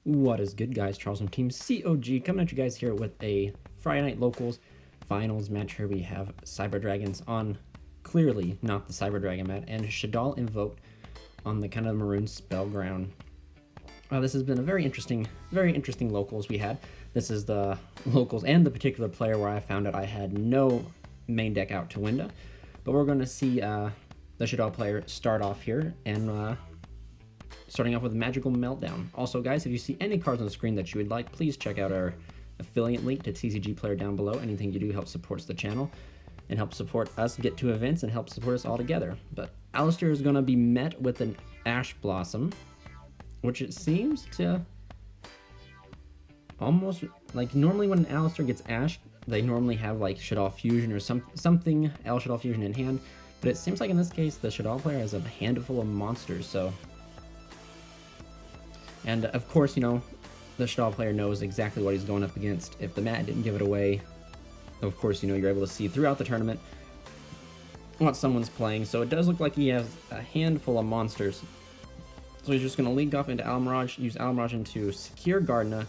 What is good, guys? Charles from Team COG coming at you guys here with a Friday Night Locals finals match. Here we have Cyber Dragons on clearly not the Cyber Dragon mat, and Shaddoll Invoked on the kind of maroon spell ground. This has been a very interesting locals we had. This is the locals and the particular player where I found out I had no main deck out to window, but we're going to see the Shaddoll player start off here and starting off with a Magical Meltdown. Also, guys, if you see any cards on the screen that you would like, please check out our affiliate link to TCGPLAYER down below. Anything you do helps supports the channel and helps support us get to events and helps support us all together. But Alistair is going to be met with an Ash Blossom, which it seems to almost, like, normally when an Alistair gets Ash, they normally have like Shaddoll Fusion or something else Shaddoll Fusion in hand, but it seems like in this case the Shaddoll player has a handful of monsters, so... And of course, you know, the Shaddoll player knows exactly what he's going up against. If the mat didn't give it away, of course, you know, you're able to see throughout the tournament what someone's playing. So it does look like he has a handful of monsters. So he's just going to link off into Almirage, use Almirage into Secure Gardna,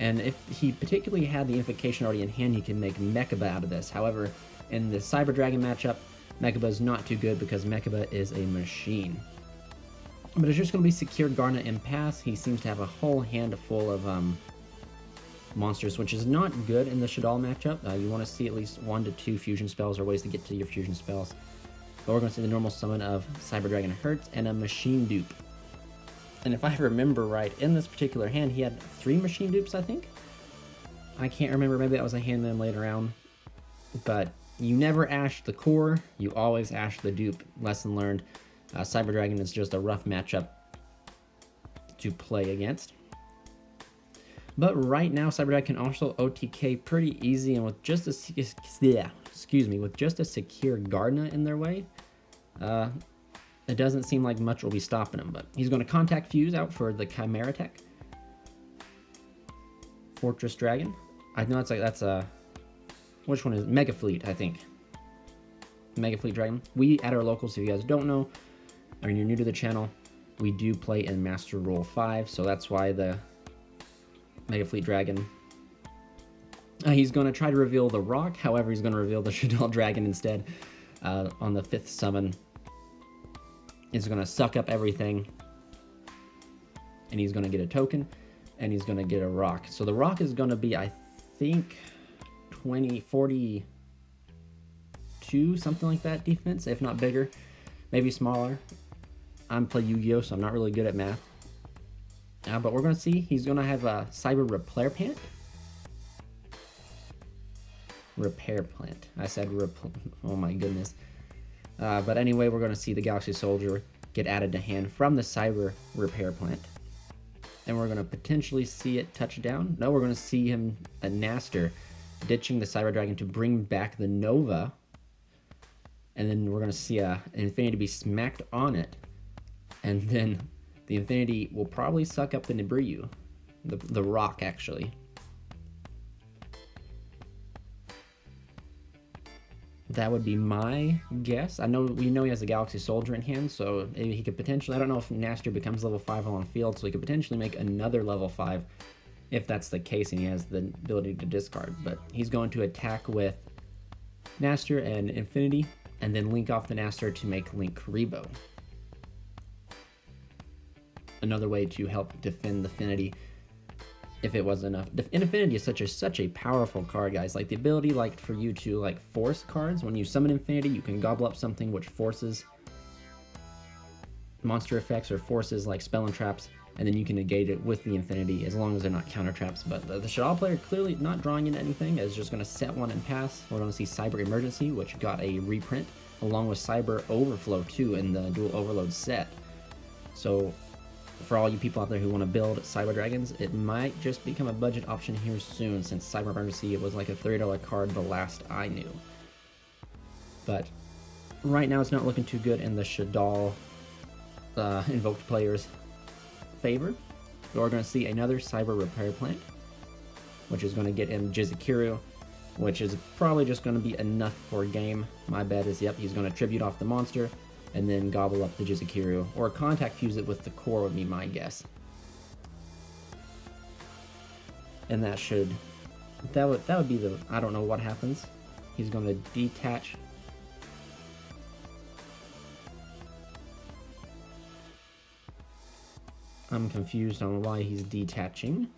and if he particularly had the Invocation already in hand, he can make Mechaba out of this. However, in the Cyber Dragon matchup, Mechaba is not too good because Mechaba is a machine. But it's just going to be Secure Gardna and pass. He seems to have a whole handful of monsters, which is not good in the Shaddoll matchup. You want to see at least 1 to 2 fusion spells or ways to get to your fusion spells. But we're going to see the normal summon of Cyber Dragon Hertz and a Machine Dupe. And if I remember right, in this particular hand, he had 3 Machine Dupes, I think? I can't remember. Maybe that was a hand then later on. But you never ash the core. You always ash the dupe. Lesson learned. Cyber Dragon is just a rough matchup to play against. But right now, Cyber Dragon can also OTK pretty easy, and with just a Secure Gardna in their way, it doesn't seem like much will be stopping him. But he's going to Contact Fuse out for the Chimera Tech. Fortress Dragon. I know that's a which one is Mega Fleet? I think Mega Fleet Dragon. We at our locals, if you guys don't know, or you're new to the channel, we do play in Master Rule 5, so that's why the Mega Fleet Dragon. He's going to try to reveal the Rock, however, he's going to reveal the Shaddoll Dragon instead on the 5th summon. He's going to suck up everything, and he's going to get a token, and he's going to get a Rock. So the Rock is going to be, I think, 42, something like that defense, if not bigger, maybe smaller. I'm playing Yu-Gi-Oh, so I'm not really good at math. But we're going to see he's going to have a Cyber Repair Plant. Repair Plant. I said oh my goodness. But anyway, we're going to see the Galaxy Soldier get added to hand from the Cyber Repair Plant. And we're going to potentially see it touch down. No, we're going to see him, a Naster, ditching the Cyber Dragon to bring back the Nova. And then we're going to see an Infinity be smacked on it. And then the Infinity will probably suck up the Nibiru. The Rock, actually. That would be my guess. We know he has a Galaxy Soldier in hand, so maybe he could potentially... I don't know if Naster becomes level 5 on field, so he could potentially make another level 5 if that's the case and he has the ability to discard. But he's going to attack with Naster and Infinity, and then link off the Naster to make Link Rebo. Another way to help defend the Infinity, if it was enough. Infinity is such a powerful card, guys. Like, the ability, like, for you to, like, force cards. When you summon Infinity, you can gobble up something which forces monster effects or forces, like, spell and traps, and then you can negate it with the Infinity as long as they're not counter traps. But the Shaddoll player clearly not drawing in anything, is just going to set one and pass. We're going to see Cyber Emergency, which got a reprint, along with Cyber Overflow too in the Dual Overload set. So for all you people out there who want to build Cyber Dragons, it might just become a budget option here soon, since Cyber Emergency was like a $30 card the last I knew. But right now it's not looking too good in the Shaddoll Invoked players' favor. So we're going to see another Cyber Repair Plant, which is going to get him Jizukiru, which is probably just going to be enough for a game. My bet is, yep, he's going to tribute off the monster, and then gobble up the Jizukiru, or Contact Fuse it with the core would be my guess. and that would be the, I don't know what happens. He's going to detach. I'm confused on why he's detaching.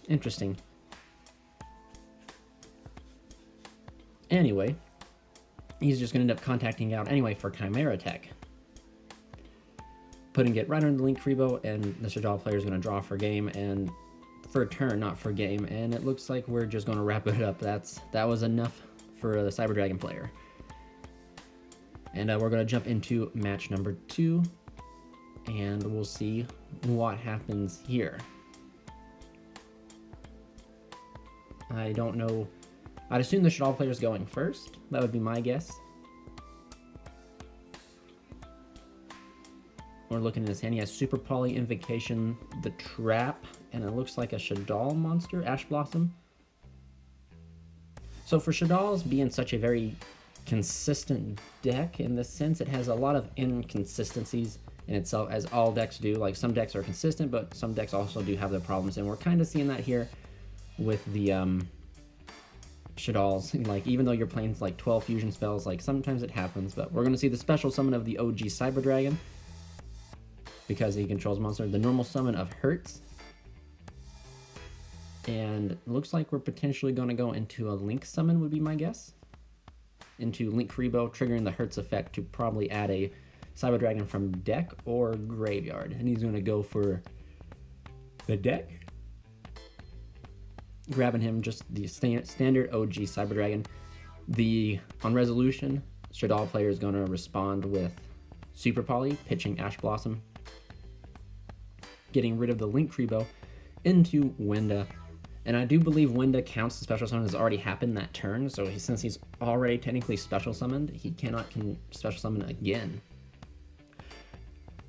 Interesting. Anyway, he's just going to end up contacting out anyway for Chimera Tech. Putting it right under the Link Freebo, and the Shaddoll player is going to draw for game, and for a turn, not for game, and it looks like we're just going to wrap it up. That was enough for the Cyber Dragon player. And we're going to jump into match number 2, and we'll see what happens here. I don't know. I'd assume the Shaddoll player is going first. That would be my guess. We're looking at his hand. He has Super Poly, Invocation, the Trap, and it looks like a Shaddoll monster, Ash Blossom. So for Shaddolls being such a very consistent deck, in this sense, it has a lot of inconsistencies in itself, as all decks do. Like, some decks are consistent, but some decks also do have their problems, and we're kind of seeing that here with the Shaddolls. Like, even though you're playing like 12 fusion spells, like, sometimes it happens, but we're going to see the special summon of the OG Cyber Dragon, because he controls monster, the normal summon of Hertz. And it looks like we're potentially going to go into a Link summon, would be my guess. Into Link Freebo, triggering the Hertz effect to probably add a Cyber Dragon from deck or graveyard. And he's going to go for the deck, grabbing him just the standard OG Cyber Dragon. On resolution, Shaddoll player is going to respond with Super Poly, pitching Ash Blossom, getting rid of the Link Freebo into Wenda. And I do believe Wenda counts the special summon has already happened that turn, so since he's already technically special summoned, he cannot special summon again.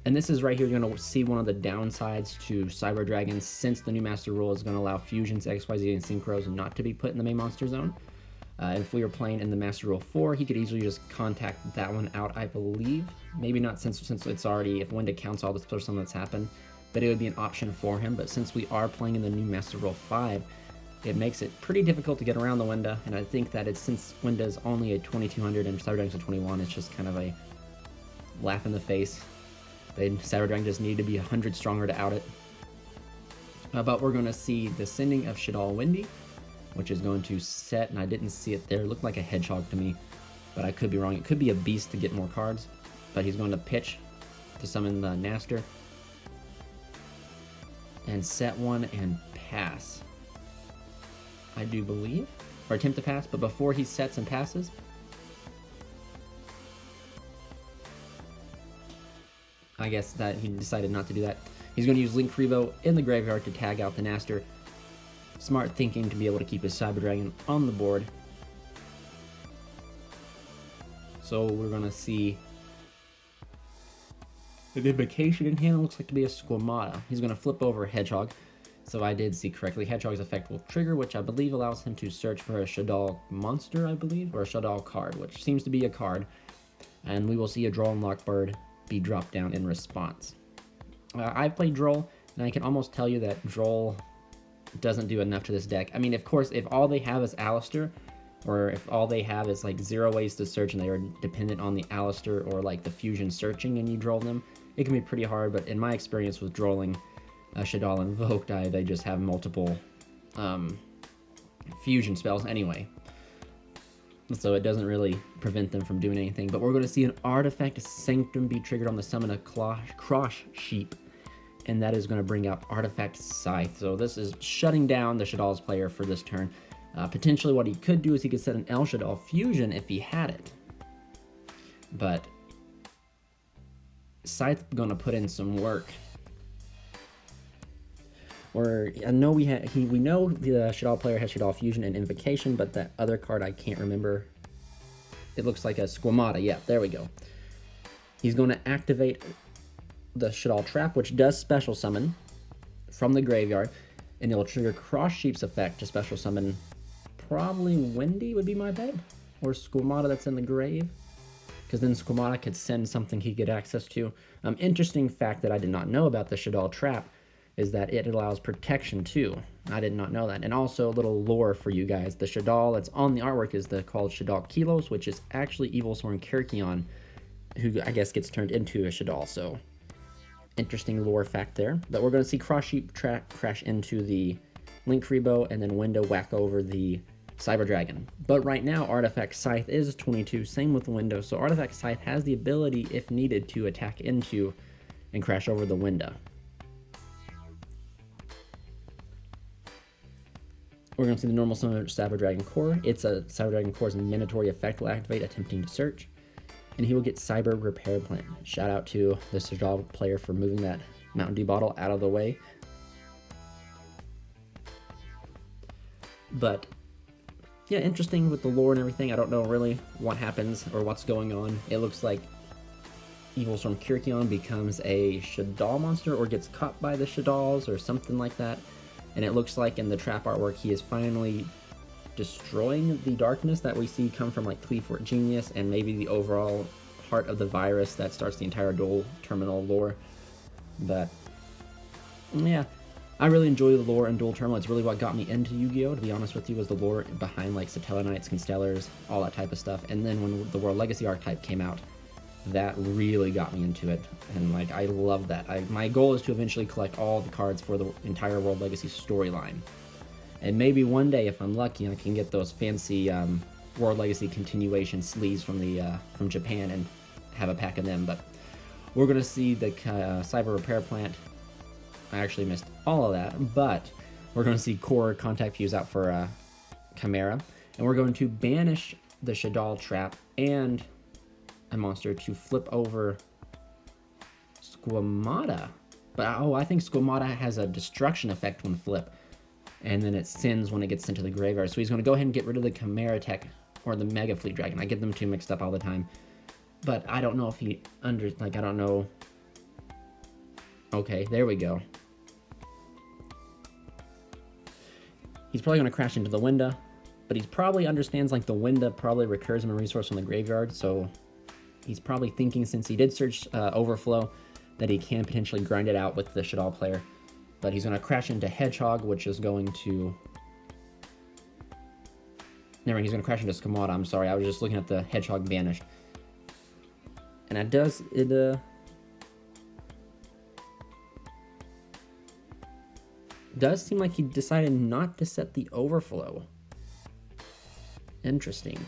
And this is right here, you're going to see one of the downsides to Cyber Dragons, since the new Master Rule is going to allow fusions, XYZ, and Synchros not to be put in the main monster zone. If we were playing in the Master Rule 4, he could easily just contact that one out, I believe. Maybe not since it's already, if Wenda counts all the special summon that's happened, but it would be an option for him. But since we are playing in the new Master Rule 5, it makes it pretty difficult to get around the Wenda, and I think that since Wenda is only a 2200 and Cyber Dragon's a 21, it's just kind of a laugh in the face. Cyber Dragon just needed to be 100 stronger to out it. But we're going to see the sending of Shaddoll Windy, which is going to set, and I didn't see it there. It looked like a hedgehog to me, but I could be wrong. It could be a beast to get more cards, but he's going to pitch to summon the Naster, and set one and pass, I do believe, or attempt to pass. But before he sets and passes, I guess that he decided not to do that. He's going to use Link Freebo in the graveyard to tag out the Naster. Smart thinking to be able to keep his Cyber Dragon on the board. So we're going to see the Invocation in hand. Looks like to be a Squamata. He's going to flip over a Hedgehog. So I did see correctly. Hedgehog's effect will trigger, which I believe allows him to search for a Shaddoll monster, I believe, or a Shaddoll card, which seems to be a card. And we will see a Droll and Lockbird be dropped down in response. I've played Droll, and I can almost tell you that Droll doesn't do enough to this deck. I mean, of course, if all they have is Alistair, or if all they have is like 0 ways to search and they are dependent on the Alistair or like the fusion searching and you droll them, it can be pretty hard. But in my experience with drolling Shaddoll Invoked, they just have multiple fusion spells anyway, so it doesn't really prevent them from doing anything. But we're going to see an Artifact Sanctum be triggered on the summon of Crosh Sheep, and that is going to bring out Artifact Scythe. So this is shutting down the Shaddoll's player for this turn. Potentially what he could do is he could set an El Shaddoll fusion if he had it, but Scythe going to put in some work. I know we know the Shaddoll player has Shaddoll fusion and Invocation, but that other card I can't remember. It looks like a Squamata. Yeah, there we go. He's going to activate the Shaddoll Trap, which does special summon from the graveyard, and it'll trigger Cross Sheep's effect to special summon probably Windy would be my bet, or Squamata that's in the grave. because then Squamata could send something he get access to. Interesting fact that I did not know about the Shaddoll trap is that it allows protection too. I did not know that. And also a little lore for you guys. The Shaddoll that's on the artwork is called Shaddoll Kilos, which is actually Evilsworn Kyrkion, who I guess gets turned into a Shaddoll. So interesting lore fact there. But we're going to see Cross Sheep crash into the Link Rebo, and then Window whack over the Cyber Dragon. But right now, Artifact Scythe is 22, same with Window. So Artifact Scythe has the ability, if needed, to attack into and crash over the Window. We're going to see the normal summon Cyber Dragon Core. It's a Cyber Dragon Core's Minatory effect will activate, attempting to search. And he will get Cyber Repair Plant. Shout out to the Shaddoll player for moving that Mountain Dew bottle out of the way. But yeah, interesting with the lore and everything. I don't know really what happens or what's going on. It looks like Evilsworn Kyrkion becomes a Shaddoll monster or gets caught by the Shaddolls or something like that. And it looks like in the trap artwork he is finally destroying the darkness that we see come from like Cleafort Genius and maybe the overall heart of the virus that starts the entire dual terminal lore. But yeah, I really enjoy the lore in Dual Terminal. It's really what got me into Yu-Gi-Oh! To be honest with you, was the lore behind like Satella Knights, Constellars, all that type of stuff. And then when the World Legacy archetype came out, that really got me into it. And like, I love that. My goal is to eventually collect all the cards for the entire World Legacy storyline. And maybe one day, if I'm lucky, I can get those fancy World Legacy continuation sleeves from Japan and have a pack of them. But we're going to see the Cyber Repair Plant. I actually missed all of that, but we're going to see Core Contact Fuse out for Chimera, and we're going to banish the Shaddoll trap and a monster to flip over Squamata. But I think Squamata has a destruction effect when flip, and then it sins when it gets sent to the graveyard. So he's going to go ahead and get rid of the Chimera Tech or the Mega Fleet Dragon. I get them two mixed up all the time, but I don't know if he I don't know. Okay, there we go. He's probably going to crash into the Winda, but he probably understands like the Winda probably recurs him a resource from the graveyard, so he's probably thinking, since he did search Overflow, that he can potentially grind it out with the Shaddoll player. But he's going to crash into Hedgehog, which is going to... Never mind, he's going to crash into Squamata. I'm sorry, I was just looking at the Hedgehog banished. And it does... does seem like he decided not to set the Overflow. Interesting.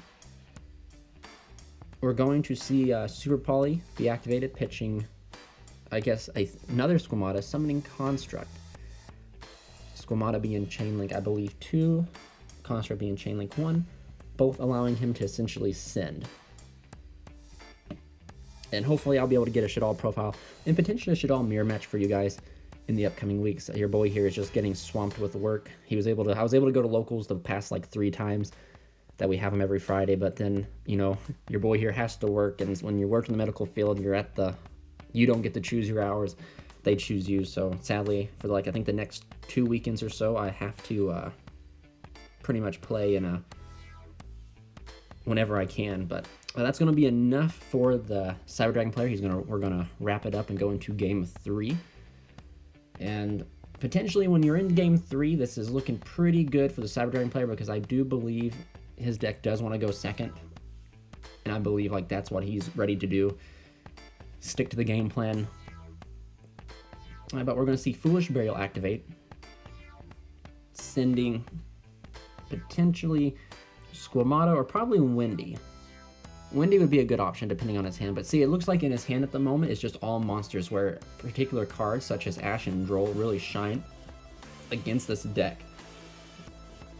We're going to see Super Poly be activated, pitching, I guess, another Squamata, summoning Construct. Squamata being Chainlink, I believe, 2, Construct being Chainlink 1, both allowing him to essentially send. And hopefully I'll be able to get a Shaddoll profile and potentially a Shaddoll mirror match for you guys in the upcoming weeks. Your boy here is just getting swamped with work. I was able to go to locals the past like 3 times that we have them every Friday, but then, you know, your boy here has to work, and when you work in the medical field, you don't get to choose your hours, they choose you. So sadly, for like, I think the next 2 weekends or so, I have to pretty much play whenever I can. But that's going to be enough for the Cyber Dragon player. We're gonna wrap it up and go into game 3. And potentially when you're in game 3, this is looking pretty good for the Cyber Dragon player, because I do believe his deck does want to go second. And I believe like that's what he's ready to do. Stick to the game plan. But we're going to see Foolish Burial activate, sending potentially Squamata or probably Windy. Windy would be a good option depending on his hand, but see, it looks like in his hand at the moment it's just all monsters, where particular cards such as Ash and Droll really shine against this deck.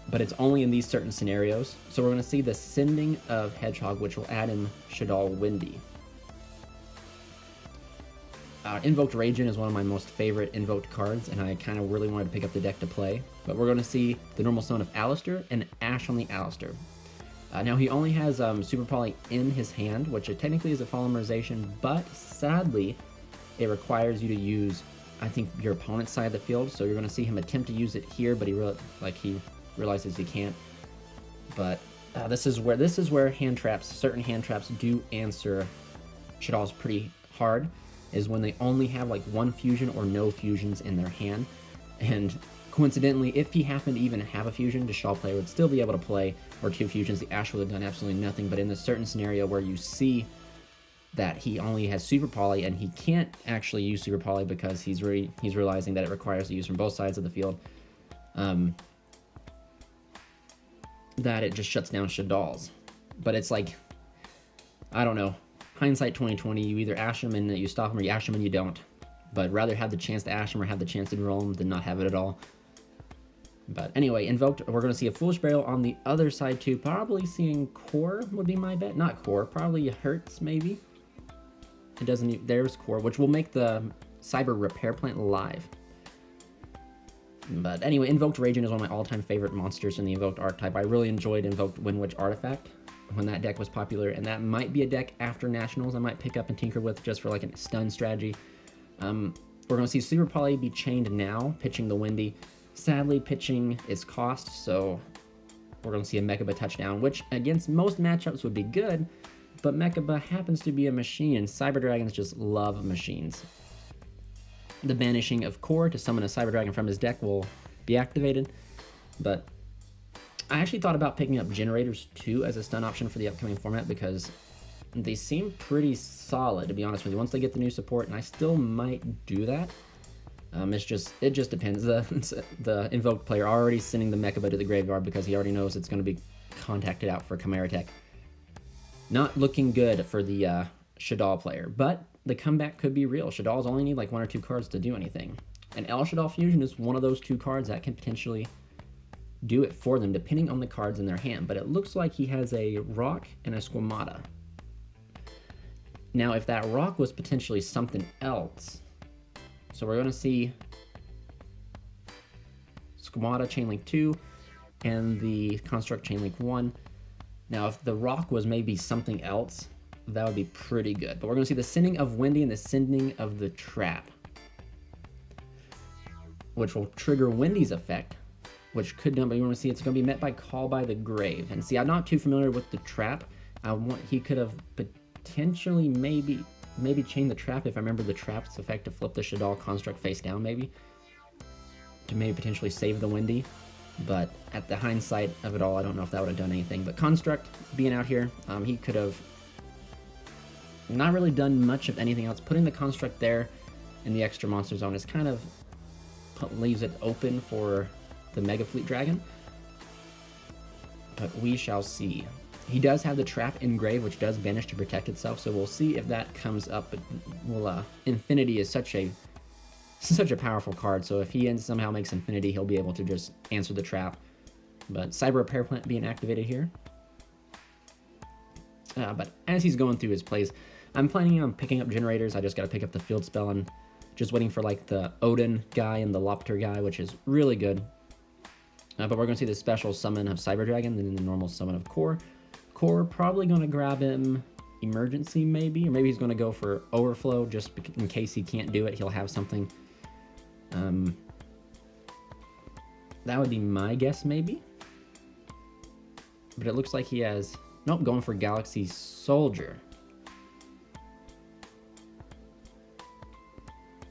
But it's only in these certain scenarios. So we're going to see the sending of Hedgehog, which will add in Shaddoll Windy. Invoked Raging is one of my most favorite Invoked cards, and I kind of really wanted to pick up the deck to play. But we're going to see the normal summon of Alistair and Ash on the Alistair. Now he only has Super Poly in his hand, which technically is a polymerization, but sadly it requires you to use, I think, your opponent's side of the field. So you're going to see him attempt to use it here, but he realizes he can't. But This is where hand traps, certain hand traps do answer Shaddolls pretty hard, is when they only have like one fusion or no fusions in their hand. And coincidentally, if he happened to even have a fusion, the Shaddoll player would still be able to play, or two fusions, the Ash would have done absolutely nothing. But in this certain scenario where you see that he only has Super Poly and he can't actually use Super Poly because he's realizing that it requires the use from both sides of the field, that it just shuts down Shaddolls. But it's like, I don't know. Hindsight 2020, you either ash him and you stop him, or you ash him and you don't. But rather have the chance to ash him or have the chance to roll him than not have it at all. But anyway, Invoked, we're going to see a Foolish Burial on the other side too. Probably seeing Core would be my bet. Not Core, probably Hertz maybe. It doesn't, there's Core, which will make the Cyber Repair Plant live. But anyway, Invoked Raging is one of my all-time favorite monsters in the Invoked archetype. I really enjoyed Invoked Windwitch Artifact when that deck was popular, and that might be a deck after Nationals I might pick up and tinker with just for like a stun strategy. We're going to see Super Poly be chained now, pitching the Windy. Sadly, pitching is cost, so we're going to see a Mechaba touchdown, which against most matchups would be good, but Mechaba happens to be a machine, and Cyber Dragons just love machines. The banishing of Core to summon a Cyber Dragon from his deck will be activated, but I actually thought about picking up Generators too as a stun option for the upcoming format because they seem pretty solid, to be honest with you, once they get the new support, and I still might do that. It just depends. The Invoked player already sending the Mechaba to the graveyard because he already knows it's going to be contacted out for Chimera Tech. Not looking good for the Shaddoll player, but the comeback could be real. Shaddolls only need like one or two cards to do anything. And El Shaddoll Fusion is one of those two cards that can potentially do it for them, depending on the cards in their hand. But it looks like he has a Rock and a Squamata. Now, if that Rock was potentially something else, so we're going to see Squamata Chainlink 2 and the Construct Chainlink 1. Now, if the Rock was maybe something else, that would be pretty good. But we're going to see the sending of Windy and the sending of the Trap, which will trigger Windy's effect, which could not, but you want to see it's going to be met by Call by the Grave. And see, I'm not too familiar with the Trap. He could have potentially maybe chain the Trap, if I remember the Trap's effect, to flip the Shaddoll Construct face down maybe, to maybe potentially save the Windy. But at the hindsight of it all, I don't know if that would have done anything. But Construct being out here, he could have not really done much of anything else. Putting the Construct there in the extra monster zone is kind of leaves it open for the Mega Fleet Dragon. But we shall see. He does have the Trap Engrave, which does banish to protect itself, so we'll see if that comes up. But Infinity is such a powerful card, so if he somehow makes Infinity, he'll be able to just answer the Trap. But Cyber Repair Plant being activated here. But as he's going through his plays, I'm planning on picking up Generators. I just got to pick up the Field Spell. I'm just waiting for like the Odin guy and the Lopter guy, which is really good. But we're going to see the special summon of Cyber Dragon, then the normal summon of Core. Core probably going to grab him Emergency maybe, or maybe he's going to go for Overflow just in case he can't do it. He'll have something. That would be my guess maybe. But it looks like he has, nope, going for Galaxy Soldier.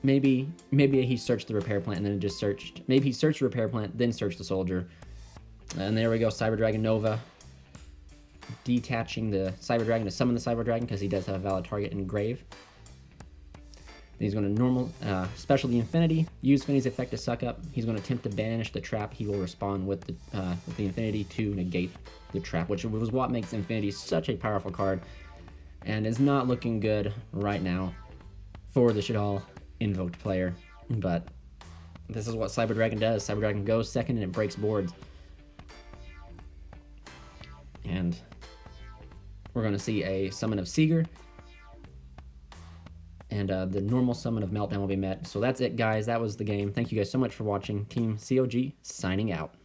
Maybe he searched the Repair Plant and then it just searched. Maybe he searched the Repair Plant, then searched the Soldier. And there we go, Cyber Dragon Nova. Detaching the Cyber Dragon to summon the Cyber Dragon because he does have a valid target in Grave. Then he's going to normal, special the Infinity, use Infinity's effect to suck up. He's going to attempt to banish the Trap. He will respond with the Infinity to negate the Trap, which was what makes Infinity such a powerful card and is not looking good right now for the Shaddoll Invoked player. But this is what Cyber Dragon does. Cyber Dragon goes second and it breaks boards. And we're going to see a summon of Seeger. And the normal summon of Meltdown will be met. So that's it, guys. That was the game. Thank you guys so much for watching. Team COG signing out.